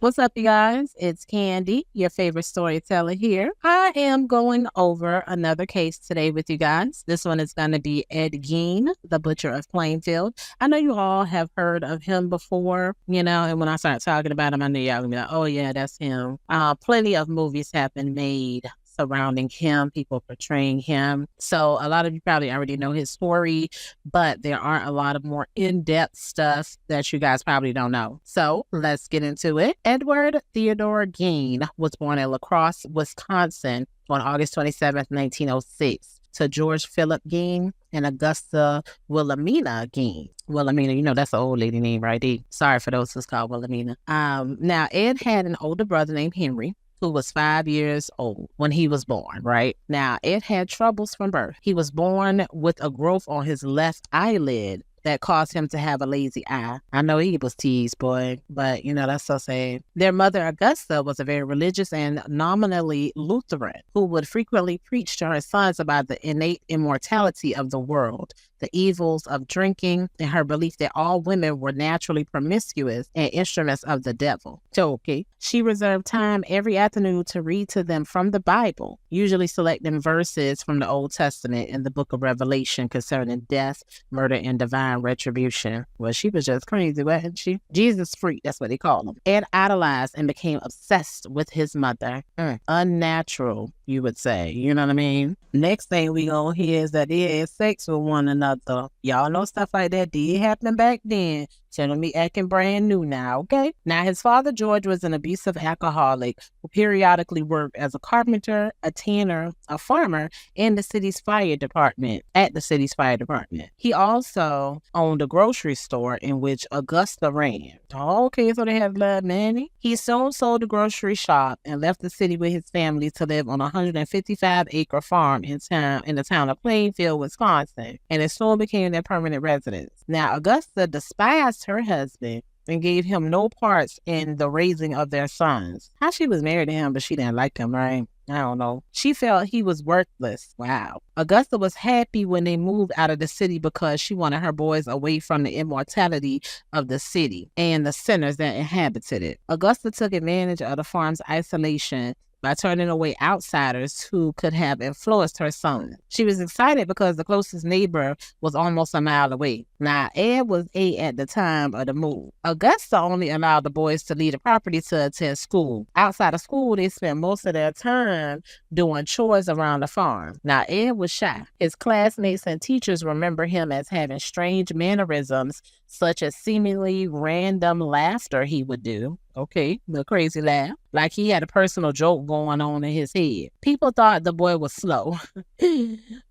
What's up, you guys? It's Candy, your favorite storyteller here. I am going over another case today with you guys. This one is going to be Ed Gein, the Butcher of Plainfield. I know you all have heard of him before, and when I start talking about him, I know y'all going to be like, oh, yeah, that's him. Plenty of movies have been made surrounding him, people portraying him. So a lot of you probably already know his story, but there are a lot of more in-depth stuff that you guys probably don't know. So let's get into it. Edward Theodore Gein was born in La Crosse, Wisconsin on August 27th, 1906 to George Philip Gein and Augusta Wilhelmina Gein. Wilhelmina, that's an old lady name, right? Sorry for those who's called Wilhelmina. Now, Ed had an older brother named Henry, who was 5 years old when he was born, right? Now, Ed had troubles from birth. He was born with a growth on his left eyelid that caused him to have a lazy eye. I know he was teased, boy, but that's so sad. Their mother, Augusta, was a very religious and nominally Lutheran who would frequently preach to her sons about the innate immortality of the world, the evils of drinking, and her belief that all women were naturally promiscuous and instruments of the devil. So, okay. She reserved time every afternoon to read to them from the Bible, usually selecting verses from the Old Testament and the book of Revelation concerning death, murder, and divine retribution. Well, she was just crazy, wasn't she? Jesus freak, that's what they call him. Ed idolized and became obsessed with his mother. Unnatural, you would say. You know what I mean? Next thing we gonna hear is that they had sex with one another. Y'all know stuff like that did happen back then. Telling me acting brand new now, okay? Now, his father, George, was an abusive alcoholic who periodically worked as a carpenter, a tanner, a farmer, in the city's fire department, at the city's fire department. He also owned a grocery store in which Augusta ran. Okay, so they have blood money. He soon sold the grocery shop and left the city with his family to live on a 155-acre farm in the town of Plainfield, Wisconsin, and it soon became their permanent residence. Now, Augusta despised her husband and gave him no parts in the raising of their sons. How she was married to him, but she didn't like him, right? I don't know. She felt he was worthless. Wow. Augusta was happy when they moved out of the city because she wanted her boys away from the immortality of the city and the sinners that inhabited it. Augusta took advantage of the farm's isolation by turning away outsiders who could have influenced her son. She was excited because the closest neighbor was almost a mile away. Now, Ed was 8 at the time of the move. Augusta only allowed the boys to leave the property to attend school. Outside of school, they spent most of their time doing chores around the farm. Now, Ed was shy. His classmates and teachers remember him as having strange mannerisms, such as seemingly random laughter he would do. Okay, the crazy laugh. Like he had a personal joke going on in his head. People thought the boy was slow.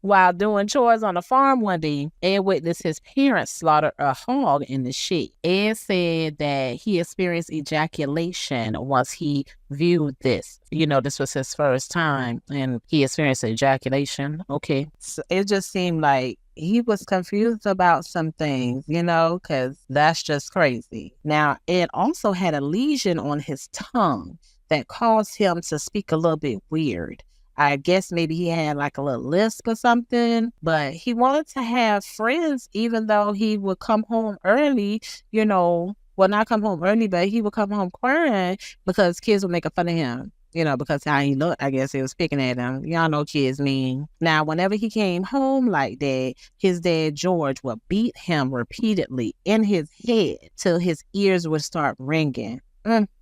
While doing chores on the farm one day, Ed witnessed his parents slaughter a hog in the shed. Ed said that he experienced ejaculation once he viewed this. This was his first time and he experienced ejaculation. Okay, so it just seemed like he was confused about some things, because that's just crazy. Now, Ed also had a lesion on his tongue that caused him to speak a little bit weird. I guess maybe he had like a little lisp or something, but he wanted to have friends even though he would come home early, well, not come home early, but he would come home crying because kids would make fun of him. Because how he looked, I guess he was picking at him. Y'all know kids mean. Now, whenever he came home like that, his dad, George, would beat him repeatedly in his head till his ears would start ringing. Then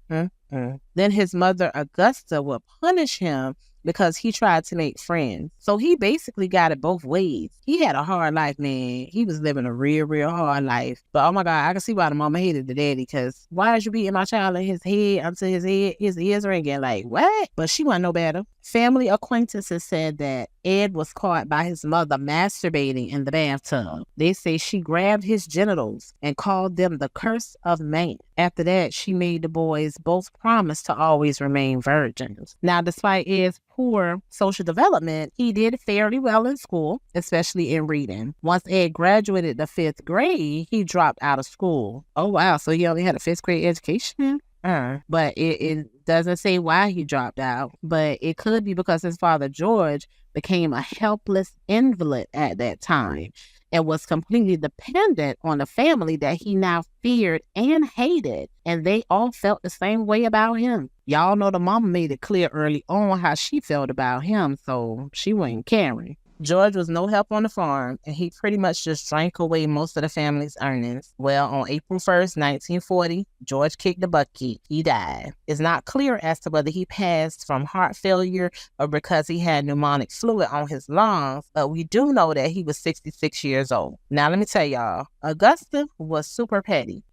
his mother, Augusta, would punish him because he tried to make friends. So he basically got it both ways. He had a hard life, man. He was living a real, real hard life. But oh my God, I can see why the mama hated the daddy, because why is you beating my child in his head until his ears ringing? Like, what? But she wasn't no better. Family acquaintances said that Ed was caught by his mother masturbating in the bathtub. They say she grabbed his genitals and called them the curse of man. After that, she made the boys both promise to always remain virgins. Now, despite Ed's poor social development, he did fairly well in school, especially in reading. Once Ed graduated the 5th grade, he dropped out of school. Oh, wow. So he only had a 5th grade education? But it doesn't say why he dropped out, but it could be because his father, George, became a helpless invalid at that time. and was completely dependent on the family that he now feared and hated. And they all felt the same way about him. Y'all know the mama made it clear early on how she felt about him, so she wasn't caring. George was no help on the farm, and he pretty much just drank away most of the family's earnings. Well, on April 1st, 1940, George kicked the bucket. He died. It's not clear as to whether he passed from heart failure or because he had pneumonic fluid on his lungs, but we do know that he was 66 years old. Now, let me tell y'all, Augusta was super petty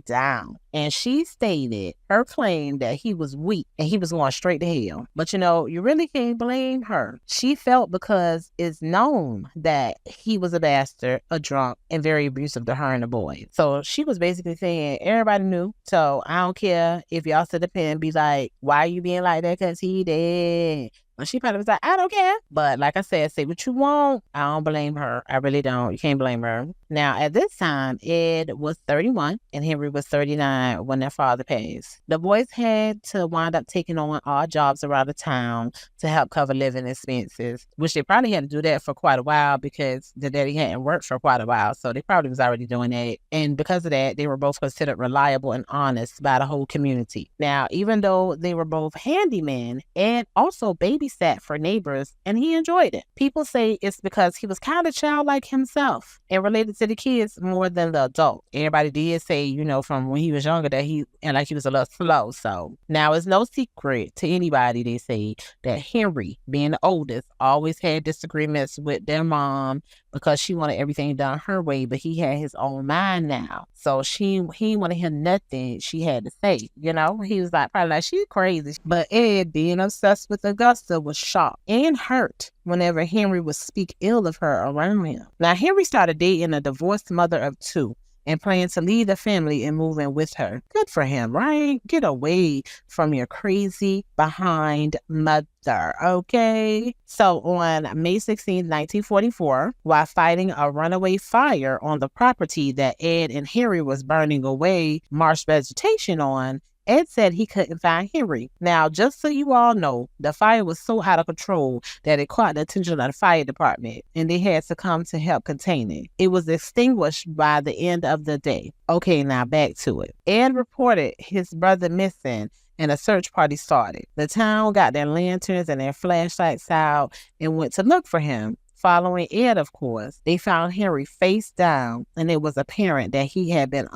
down. And she stated her claim that he was weak and he was going straight to hell. But you really can't blame her. She felt because it's known that he was a bastard, a drunk, and very abusive to her and the boys. So she was basically saying everybody knew. So I don't care if y'all sit up here and be like, why are you being like that? Because he did. And she probably was like, I don't care. But like I said, say what you want. I don't blame her. I really don't. You can't blame her. Now, at this time, Ed was 31 and Henry was 39 when their father passed. The boys had to wind up taking on odd jobs around the town to help cover living expenses, which they probably had to do that for quite a while because the daddy hadn't worked for quite a while. So they probably was already doing that. And because of that, they were both considered reliable and honest by the whole community. Now, even though they were both handymen, Ed also babysat for neighbors and he enjoyed it. People say it's because he was kind of childlike himself and related to the kids more than the adult. Everybody did say, from when he was younger that he was a little slow. So now it's no secret to anybody, they say, that Henry, being the oldest, always had disagreements with their mom because she wanted everything done her way, but he had his own mind now. So he didn't want to hear nothing she had to say. He was probably like, she crazy. But Ed, being obsessed with Augusta, was shocked and hurt whenever Henry would speak ill of her around him. Now, Henry started dating a divorced mother of two and planned to leave the family and move in with her. Good for him, right? Get away from your crazy behind mother, okay? So on May 16, 1944, while fighting a runaway fire on the property that Ed and Henry was burning away marsh vegetation on, Ed said he couldn't find Henry. Now, just so you all know, the fire was so out of control that it caught the attention of the fire department, and they had to come to help contain it. It was extinguished by the end of the day. Okay, now back to it. Ed reported his brother missing, and a search party started. The town got their lanterns and their flashlights out and went to look for him. Following Ed, of course, they found Henry face down, and it was apparent that he had been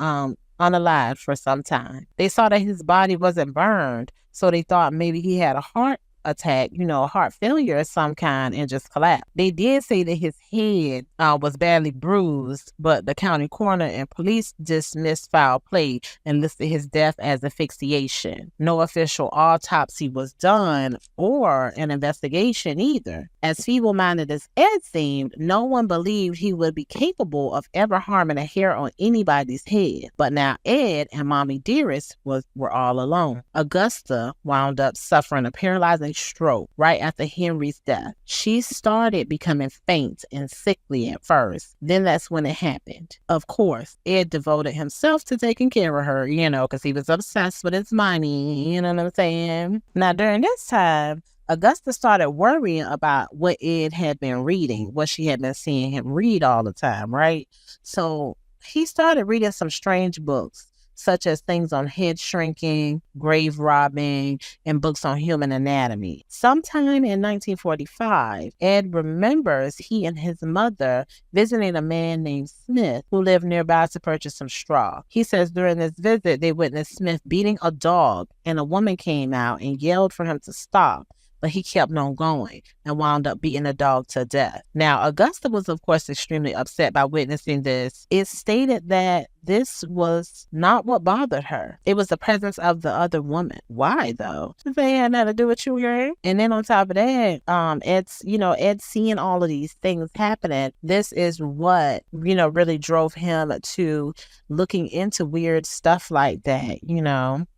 unalive for some time. They saw that his body wasn't burned, so they thought maybe he had a heart attack, heart failure of some kind, and just collapsed. They did say that his head was badly bruised, but the county coroner and police dismissed foul play and listed his death as asphyxiation. No official autopsy was done or an investigation either. As feeble-minded as Ed seemed, no one believed he would be capable of ever harming a hair on anybody's head. But now Ed and Mommy Dearest were all alone. Augusta wound up suffering a paralyzing stroke right after Henry's death. She started becoming faint and sickly at first. Then that's when it happened. Of course, Ed devoted himself to taking care of her, because he was obsessed with his money, you know what I'm saying? Now, during this time, Augusta started worrying about what Ed had been reading, what she had been seeing him read all the time, right? So he started reading some strange books, such as things on head shrinking, grave robbing, and books on human anatomy. Sometime in 1945, Ed remembers he and his mother visiting a man named Smith who lived nearby to purchase some straw. He says during this visit, they witnessed Smith beating a dog, and a woman came out and yelled for him to stop. But he kept on going and wound up beating the dog to death. Now, Augusta was, of course, extremely upset by witnessing this. It stated that this was not what bothered her. It was the presence of the other woman. Why, though? They had nothing to do with you, girl. And then on top of that, Ed seeing all of these things happening, this is what, really drove him to looking into weird stuff like that,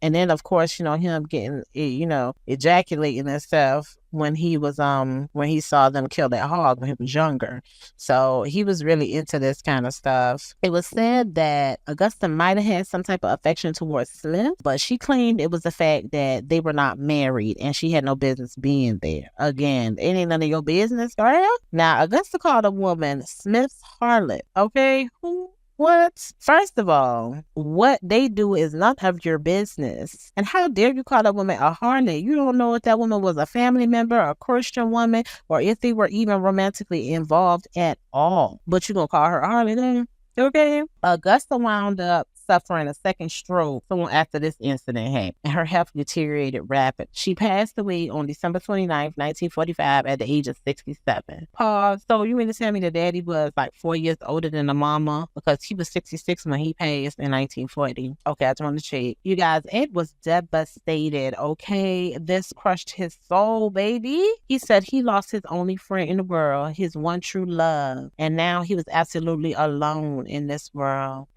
And then, of course, him getting, ejaculating and stuff when he saw them kill that hog when he was younger. So he was really into this kind of stuff. It was said that Augusta might have had some type of affection towards Smith, but she claimed it was the fact that they were not married and she had no business being there. Again, it ain't none of your business, girl. Now, Augusta called a woman Smith's harlot. Okay, what? First of all, what they do is none of your business. And how dare you call that woman a harlot? You don't know if that woman was a family member, a Christian woman, or if they were even romantically involved at all. But you gonna call her a harlot then? Okay. Augusta wound up suffering a second stroke soon after this incident happened, and her health deteriorated rapidly. She passed away on December 29th, 1945 at the age of 67. So you mean to tell me the daddy was like 4 years older than the mama? Because he was 66 when he passed in 1940. Okay, I just want to check. You guys, Ed was devastated, okay? This crushed his soul, baby. He said he lost his only friend in the world, his one true love, and now he was absolutely alone in this world.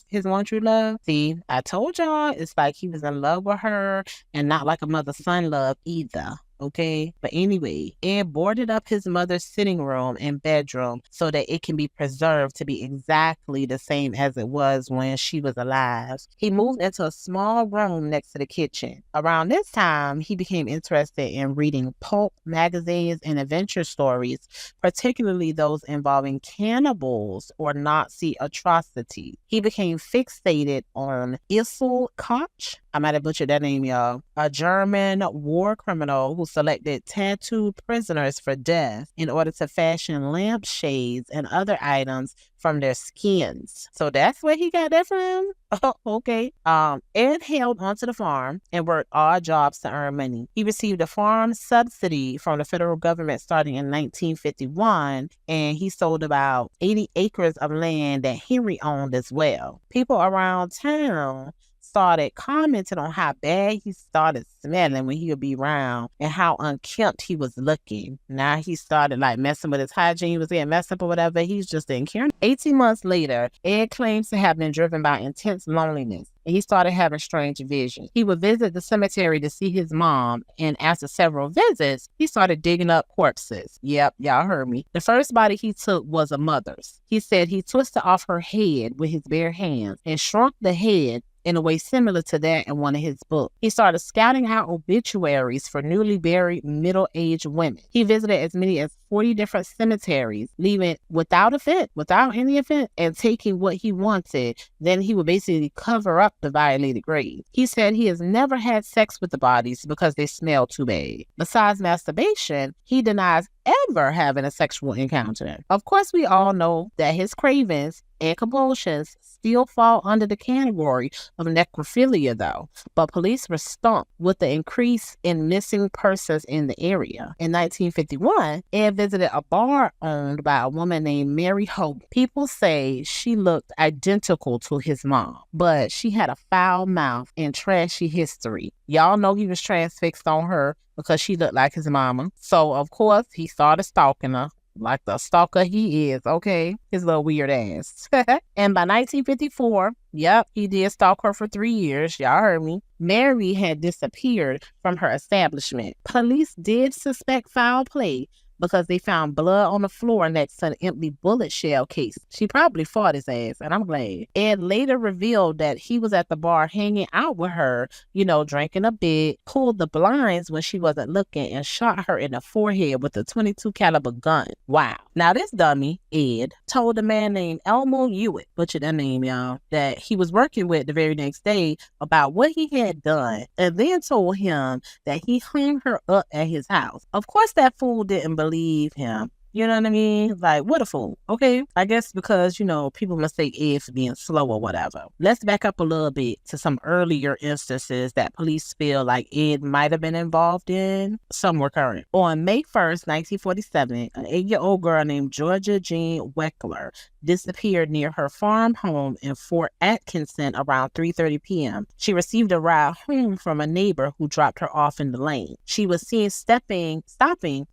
His one true love. See, I told y'all, it's like he was in love with her and not like a mother-son love either. Okay, but anyway, Ed boarded up his mother's sitting room and bedroom so that it can be preserved to be exactly the same as it was when she was alive. He moved into a small room next to the kitchen. Around this time, he became interested in reading pulp magazines and adventure stories, particularly those involving cannibals or Nazi atrocities. He became fixated on Issel Koch. I might have butchered that name, y'all. A German war criminal who selected tattooed prisoners for death in order to fashion lampshades and other items from their skins. So that's where he got that from? Oh, okay. Ed held onto the farm and worked odd jobs to earn money. He received a farm subsidy from the federal government starting in 1951, and he sold about 80 acres of land that Henry owned as well. People around town started commenting on how bad he started smelling when he would be around and how unkempt he was looking. Now he started like messing with his hygiene. He was getting messed up or whatever. He's just didn't care. 18 months later, Ed claims to have been driven by intense loneliness, and he started having strange visions. He would visit the cemetery to see his mom, and after several visits, he started digging up corpses. Yep, y'all heard me. The first body he took was a mother's. He said he twisted off her head with his bare hands and shrunk the head in a way similar to that in one of his books. He started scouting out obituaries for newly buried middle-aged women. He visited as many as 40 different cemeteries, leaving without any offense, and taking what he wanted. Then he would basically cover up the violated grave. He said he has never had sex with the bodies because they smell too bad. Besides masturbation, he denies ever having a sexual encounter. Of course, we all know that his cravings and compulsions still fall under the category of necrophilia, though. But police were stumped with the increase in missing persons in the area. In 1951, Ed visited a bar owned by a woman named Mary Hope. People say she looked identical to his mom, but she had a foul mouth and trashy history. Y'all know he was transfixed on her because she looked like his mama. So, of course, he started stalking her. Like the stalker he is, okay? His little weird ass. And by 1954, yep, he did stalk her for 3 years. Y'all heard me. Mary had disappeared from her establishment. Police did suspect foul play because they found blood on the floor next to an empty bullet shell case. She probably fought his ass, and I'm glad. Ed later revealed that he was at the bar hanging out with her, drinking a bit, pulled the blinds when she wasn't looking, and shot her in the forehead with a .22 caliber gun. Wow. Now this dummy, Ed, told a man named Elmo Hewitt, butchered that name, y'all, that he was working with the very next day about what he had done, and then told him that he hung her up at his house. Of course, that fool didn't believe him. You know what I mean? Like, what a fool. Okay. I guess because, people mistake Ed for being slow or whatever. Let's back up a little bit to some earlier instances that police feel like Ed might have been involved in. Some were current. On May 1st, 1947, an 8-year-old girl named Georgia Jean Weckler disappeared near her farm home in Fort Atkinson around 3:30 p.m. She received a ride home from a neighbor who dropped her off in the lane. She was seen stopping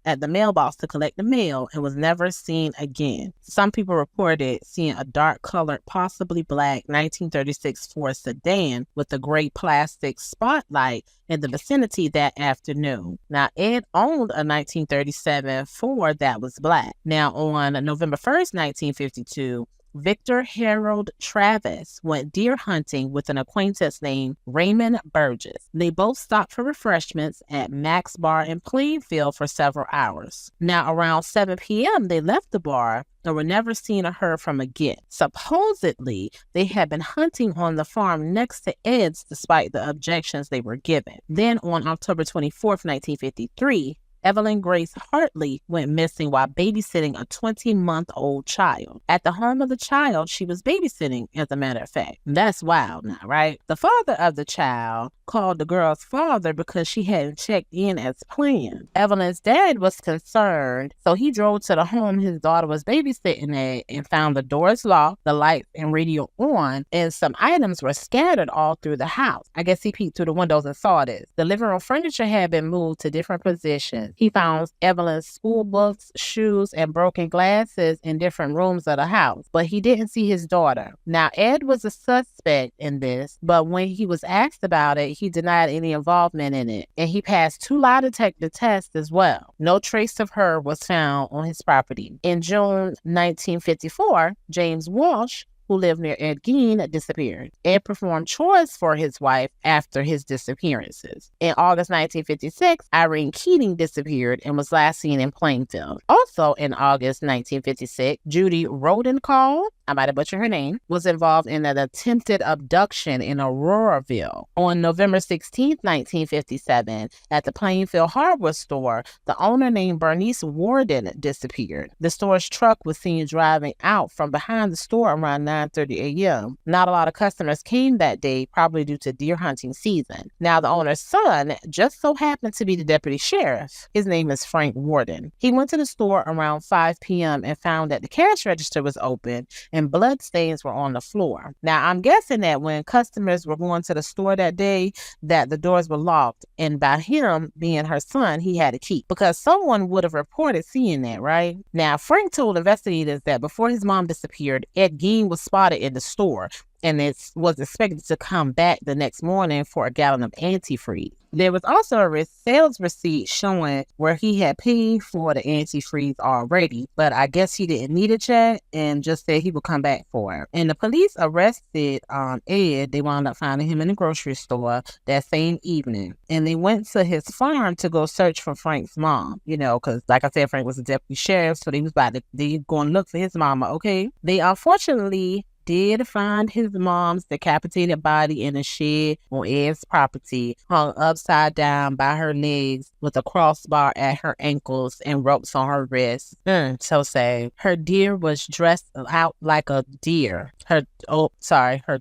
at the mailbox to collect the mail and was never seen again. Some people reported seeing a dark-colored, possibly black 1936 Ford sedan with a gray plastic spotlight in the vicinity that afternoon. Now, Ed owned a 1937 Ford that was black. Now, on November 1st, 1952, Victor Harold Travis went deer hunting with an acquaintance named Raymond Burgess. They both stopped for refreshments at Mac's Bar in Plainfield for several hours. Now, around 7 p.m., they left the bar and were never seen or heard from again. Supposedly, they had been hunting on the farm next to Ed's despite the objections they were given. Then, on October 24th, 1953, Evelyn Grace Hartley went missing while babysitting a 20-month-old child. At the home of the child, she was babysitting, as a matter of fact. That's wild now, right? The father of the child called the girl's father because she hadn't checked in as planned. Evelyn's dad was concerned, so he drove to the home his daughter was babysitting at and found the doors locked, the lights and radio on, and some items were scattered all through the house. I guess he peeked through the windows and saw this. The living room furniture had been moved to different positions. He found Evelyn's school books, shoes, and broken glasses in different rooms of the house, but he didn't see his daughter. Now, Ed was a suspect in this, but when he was asked about it, he denied any involvement in it, and he passed 2 lie detector tests as well. No trace of her was found on his property. In June 1954, James Walsh, who lived near Ed Gein, disappeared. Ed performed chores for his wife after his disappearances. In August 1956, Irene Keating disappeared and was last seen in Plainfield. Also in August 1956, Judy Rodencall, I might have butchered her name, was involved in an attempted abduction in Auroraville. On November 16, 1957, at the Plainfield hardware store, the owner named Bernice Warden disappeared. The store's truck was seen driving out from behind the store around 9:30 a.m. Not a lot of customers came that day, probably due to deer hunting season. Now, the owner's son just so happened to be the deputy sheriff. His name is Frank Warden. He went to the store around 5 p.m. and found that the cash register was open and blood stains were on the floor. Now, I'm guessing that when customers were going to the store that day, that the doors were locked, and by him being her son, he had a key because someone would have reported seeing that, right? Now, Frank told investigators that before his mom disappeared, Ed Gein was spotted in the store and it was expected to come back the next morning for a gallon of antifreeze. There was also a sales receipt showing where he had paid for the antifreeze already, but I guess he didn't need it yet and just said he would come back for it. And the police arrested Ed. They wound up finding him in the grocery store that same evening. And they went to his farm to go search for Frank's mom, because like I said, Frank was a deputy sheriff, so they was about to go and look for his mama, okay? They unfortunately did find his mom's decapitated body in a shed on Ed's property, hung upside down by her legs with a crossbar at her ankles and ropes on her wrists. So sad. Her deer was dressed out like a deer. Her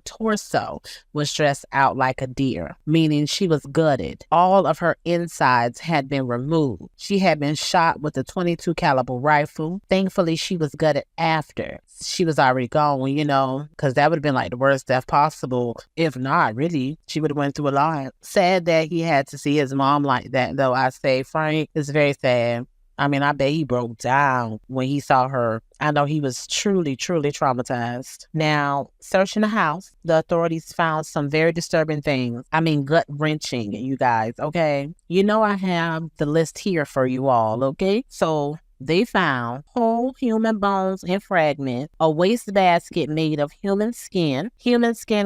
torso was dressed out like a deer, meaning she was gutted. All of her insides had been removed. She had been shot with a .22 caliber rifle. Thankfully, she was gutted after she was already gone, because that would have been like the worst death possible. If not, really, she would have went through a lot. Sad that he had to see his mom like that, though. I say, Frank, it's very sad. I mean, I bet he broke down when he saw her. I know he was truly, truly traumatized. Now, searching the house, the authorities found some very disturbing things. I mean, gut-wrenching, you guys, okay? I have the list here for you all, okay? So, they found whole human bones and fragments, a wastebasket made of human skin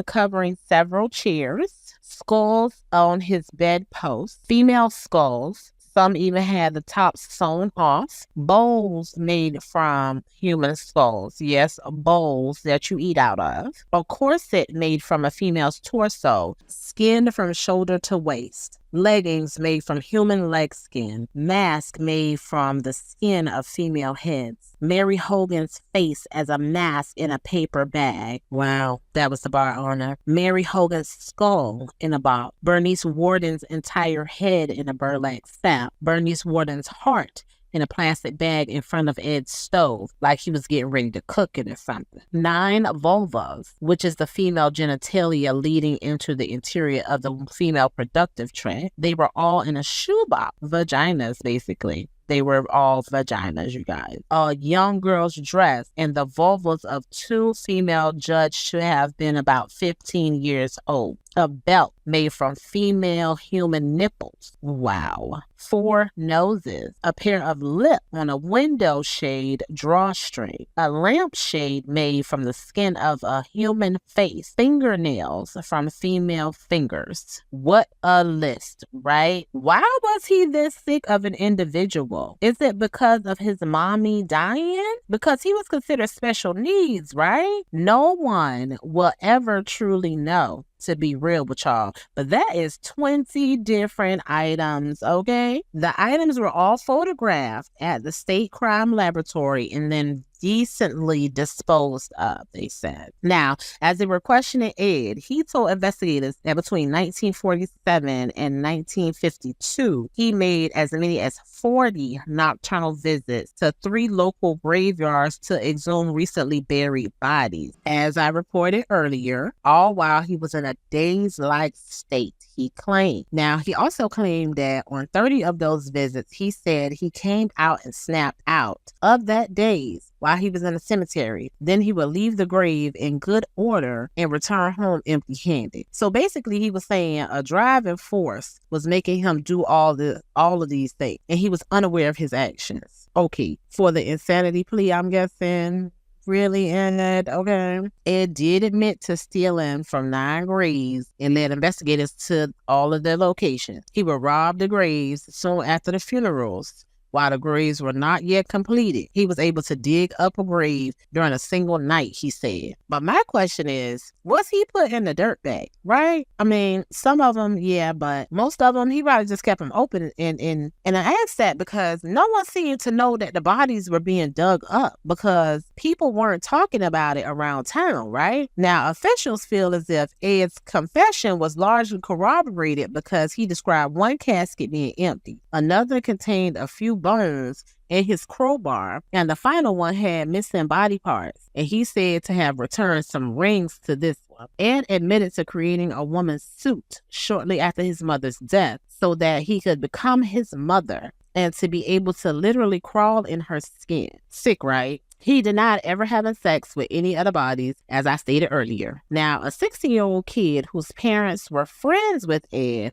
covering several chairs, skulls on his bedpost, female skulls. Some even had the tops sewn off. Bowls made from human skulls. Yes, bowls that you eat out of. A corset made from a female's torso. Skin from shoulder to waist. Leggings made from human leg skin. Mask made from the skin of female heads. Mary Hogan's face as a mask in a paper bag. Wow, that was the bar owner. Mary Hogan's skull in a box. Bernice Warden's entire head in a burlap sack. Bernice Warden's heart in a plastic bag in front of Ed's stove, like he was getting ready to cook it or something. 9 vulvas, which is the female genitalia leading into the interior of the female productive tract. They were all in a shoebox, vaginas basically. They were all vaginas, you guys. A young girl's dress and the vulvas of two female judged to have been about 15 years old. A belt made from female human nipples. Wow. 4 noses. A pair of lips on a window shade drawstring. A lampshade made from the skin of a human face. Fingernails from female fingers. What a list, right? Why was he this sick of an individual? Is it because of his mommy dying? Because he was considered special needs, right? No one will ever truly know, to be real with y'all, but that is 20 different items, okay? The items were all photographed at the state crime laboratory and then decently disposed of, they said. Now, as they were questioning Ed, he told investigators that between 1947 and 1952, he made as many as 40 nocturnal visits to 3 local graveyards to exhume recently buried bodies. As I reported earlier, all while he was in a dazed-like state, he claimed. Now, he also claimed that on 30 of those visits, he said he came out and snapped out of that daze while he was in a cemetery. Then he would leave the grave in good order and return home empty-handed. So basically, he was saying a driving force was making him do all of these things, and he was unaware of his actions. Okay, for the insanity plea, I'm guessing. Really in it, okay. Ed did admit to stealing from 9 graves and led investigators to all of their locations. He would rob the graves soon after the funerals. While the graves were not yet completed, he was able to dig up a grave during a single night, he said. But my question is, was he put in the dirt bag, right? I mean, some of them, yeah, but most of them, he probably just kept them open. And I asked that because no one seemed to know that the bodies were being dug up because people weren't talking about it around town, right? Now, officials feel as if Ed's confession was largely corroborated because he described one casket being empty. Another contained a few bones and his crowbar, and the final one had missing body parts, and he said to have returned some rings to this one, and admitted to creating a woman's suit shortly after his mother's death so that he could become his mother and to be able to literally crawl in her skin. Sick, right? He denied ever having sex with any other bodies, as I stated earlier. Now, a 16-year-old kid whose parents were friends with Ed,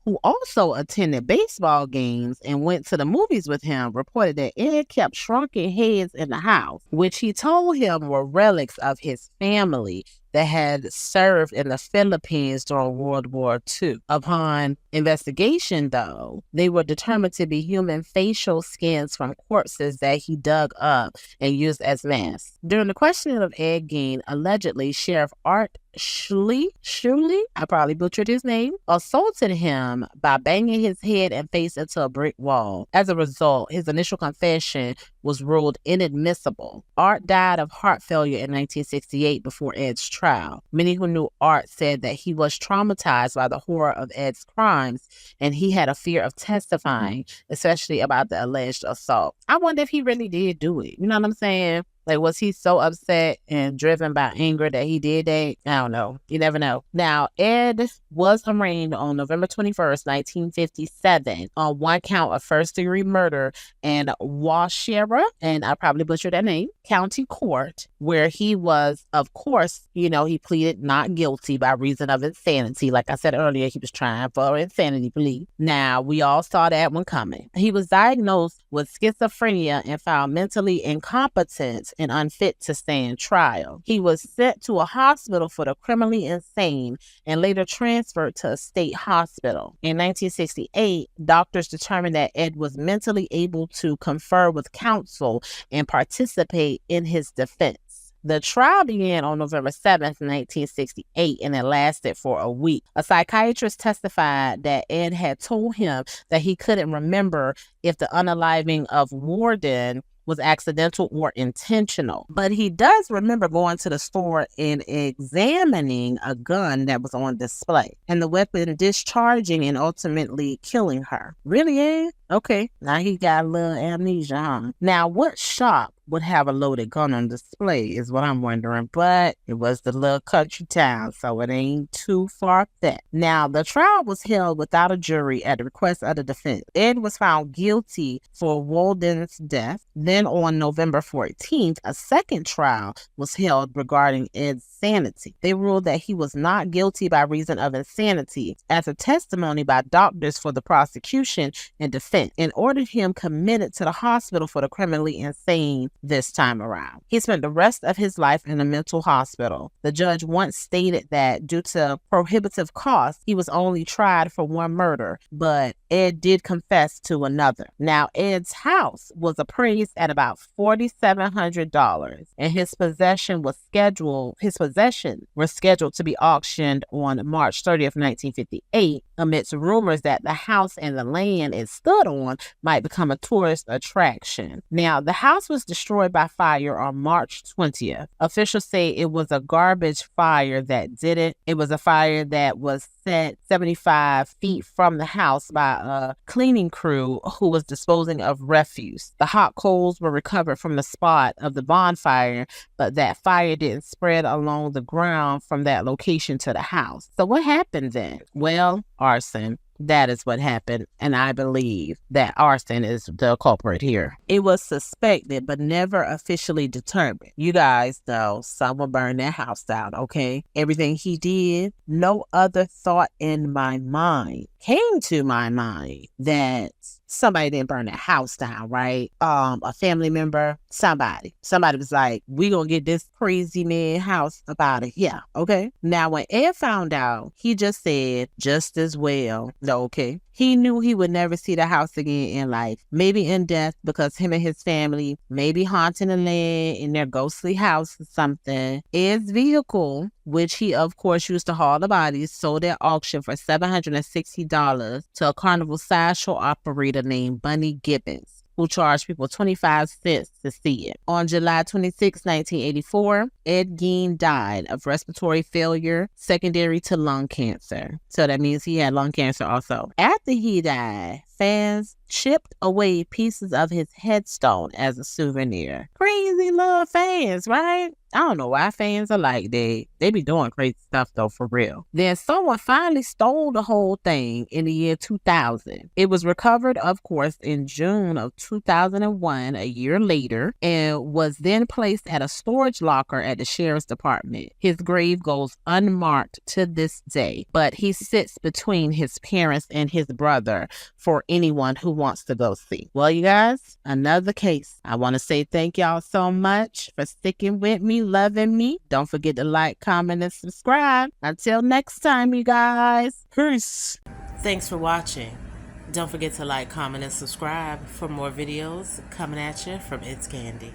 who also attended baseball games and went to the movies with him, reported that Ed kept shrunken heads in the house, which he told him were relics of his family that had served in the Philippines during World War II. Upon investigation, though, they were determined to be human facial skins from corpses that he dug up and used as masks. During the questioning of Ed Gein, allegedly, Sheriff Art Shuley, I probably butchered his name, assaulted him by banging his head and face into a brick wall. As a result, his initial confession was ruled inadmissible. Art died of heart failure in 1968 before Ed's trial. Many who knew Art said that he was traumatized by the horror of Ed's crimes, and he had a fear of testifying, especially about the alleged assault. I wonder if he really did do it. You know what I'm saying? Like, was he so upset and driven by anger that he did that? I don't know. You never know. Now, Ed was arraigned on November 21st, 1957 on one count of first-degree murder in Washera, and I probably butchered that name, County Court, where he was, of course, he pleaded not guilty by reason of insanity. Like I said earlier, he was trying for an insanity plea. Now, we all saw that one coming. He was diagnosed with schizophrenia and found mentally incompetent and unfit to stand trial. He was sent to a hospital for the criminally insane and later transferred to a state hospital. In 1968, doctors determined that Ed was mentally able to confer with counsel and participate in his defense. The trial began on November 7th, 1968, and it lasted for a week. A psychiatrist testified that Ed had told him that he couldn't remember if the unaliving of Warden was accidental or intentional. But he does remember going to the store and examining a gun that was on display and the weapon discharging and ultimately killing her. Really, Ed? Okay, now he got a little amnesia, huh? Now, what shocked would have a loaded gun on display is what I'm wondering. But it was the little country town, so it ain't too far-fetched. Now, the trial was held without a jury at the request of the defense. Ed was found guilty for Walden's death. Then on November 14th, a second trial was held regarding Ed's sanity. They ruled that he was not guilty by reason of insanity, as a testimony by doctors for the prosecution and defense, and ordered him committed to the hospital for the criminally insane this time around. He spent the rest of his life in a mental hospital. The judge once stated that due to prohibitive costs, he was only tried for one murder, but Ed did confess to another. Now, Ed's house was appraised at about $4,700, and his possessions were scheduled to be auctioned on March 30th, 1958, amidst rumors that the house and the land it stood on might become a tourist attraction. Now, the house was destroyed by fire on March 20th. Officials say it was a garbage fire that did it. It was a fire that was set 75 feet from the house by a cleaning crew who was disposing of refuse. The hot coals were recovered from the spot of the bonfire, but that fire didn't spread along the ground from that location to the house. So what happened then? Well, arson. That is what happened, and I believe that arson is the culprit here. It was suspected, but never officially determined. You guys know someone burned that house down, okay? Everything he did, no other thought in my mind came to my mind that somebody didn't burn that house down, right? A family member, somebody was like, we gonna get this crazy man house up out of here, okay? Now, when Ed found out, he just said, just as well, okay? He knew he would never see the house again in life, maybe in death, because him and his family may be haunting the land in their ghostly house or something. Ed's vehicle, which he of course used to haul the bodies, sold at auction for $760 to a carnival sideshow operator named Bunny Gibbons, who charged people 25 cents to see it. On July 26, 1984, Ed Gein died of respiratory failure secondary to lung cancer. So that means he had lung cancer also. After he died, fans chipped away pieces of his headstone as a souvenir. Crazy little fans, right? I don't know why fans are like that. They be doing crazy stuff though, for real. Then someone finally stole the whole thing in the year 2000. It was recovered, of course, in June of 2001, a year later, and was then placed at a storage locker at the sheriff's department. His grave goes unmarked to this day, but he sits between his parents and his brother for anyone who wants to go see. Well, you guys, another case. I want to say thank y'all so much for sticking with me, loving me. Don't forget to like, comment, and subscribe. Until next time, you guys. Peace. Thanks for watching. Don't forget to like, comment, and subscribe for more videos coming at you from It's Candy.